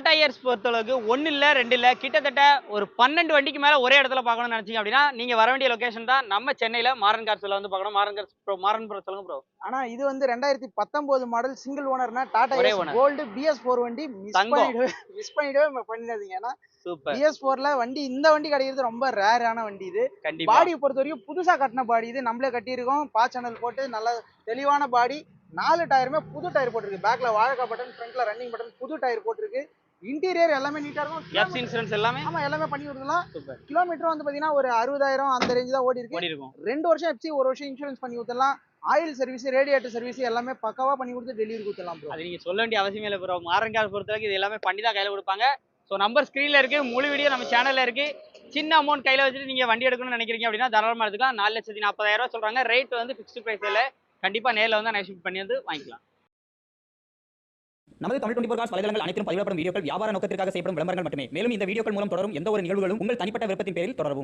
Tata airs பொறுத்தளவுக்கு 1 இல்ல 2 இல்ல கிட்டத்தட்ட ஒரு 12 வண்டிக்கு மேல ஒரே இடத்துல பார்க்கணும்னு நினைச்சீங்க அப்படின்னா நீங்க வர வேண்டிய லொகேஷன் தான் நம்ம சென்னையில மாறன் கார்ஸ்ல வந்து பார்க்கணும். Maran cars bro, Maran bro சொல்லுங்க ப்ரோ. ஆனா இது வந்து 2019 மாடல் சிங்கிள் ஓனர்னா டாடா ஒரே ஏஸ் ஓனர் கோல்டு BS4 வண்டி தங்கம். மிஸ் பண்ணிடவே பண்ணிடாதீங்க. ஏன்னா சூப்பர். BS4ல வண்டி இந்த வண்டி கிடைக்கிறது ரொம்ப ரேரான வண்டி இது. கண்டிப்பா. பாடியை பொறுத்த வரைக்கும் புதுசா கட்டின பாடி இது. நம்மளே கட்டியிருக்கோம். சேனல் போட்டு நல்ல தெளிவான பாடி. 4 டயருமே புது டயர் போட்டிருக்கு. பேக்ல வாழைக்காய் பட்டன், ஃப்ரண்ட்ல ரன்னிங் பட்டன், புது டயர் போட்டிருக்கு. இன்டீரியர் எல்லாமே நீட்டா இருக்கும். எஃப் இன்சூரன்ஸ் எல்லாமே ஆமா எல்லாமே பண்ணி கொடுத்துலாம். சூப்பர். கிலோமீட்டர் வந்து பாத்தீங்கன்னா ஒரு 60,000 அந்த ரேஞ்ச் தான் ஓடி இருக்கு. 2 வருஷம் எஃப்சி, 1 வருஷம் இன்சூரன்ஸ் பண்ணி கொடுத்துடலாம். ஆயில் சர்வீஸ், ரேடியேட்டர் சர்வீஸ் எல்லாமே பக்காவா பண்ணி கொடுத்து டெலிவரி கொடுத்துடலாம் ப்ரோ. அது நீங்க சொல்ல வேண்டிய அவசியமே இல்லை ப்ரோ. மாறன் கார் பொறுத்தவரைக்கும் இது எல்லாமே பண்ணி தான் கையில கொடுப்பாங்க. ஸோ நம்பர் ஸ்க்ரீன்ல இருக்கு, முழு வீடியோ நம்ம சேனல்ல இருக்கு. சின்ன அமௌண்ட் கையில வச்சுட்டு நீங்க வண்டி எடுக்கணும்னு நினைக்கிறீங்க அப்படின்னா தாராளமா எடுத்துக்கலாம். 4,40,000 சொல்றாங்க. ரேட் வந்து ஃபிக்ஸ்டு பிரைஸ் இல்லை. கண்டிப்பா நேரில் வந்து நெகோஷியேட் பண்ணி வந்து வாங்கிக்கலாம். நமது தமிழ் 24 காஸ் வலைதளங்கள் அனைத்தும் பதிவிடப்படும் வீடியோக்கள் வியாபார நோக்கத்திற்காக செய்யப்படும் விளம்பரங்கள் மட்டுமே. மேலும் இந்த வீடியோக்கள் மூலம் தொடரும் எந்த ஒரு நிகழ்வுகளும் உங்கள் தனிப்பட்ட விருப்பத்தின் பேரில் தொடரவும்.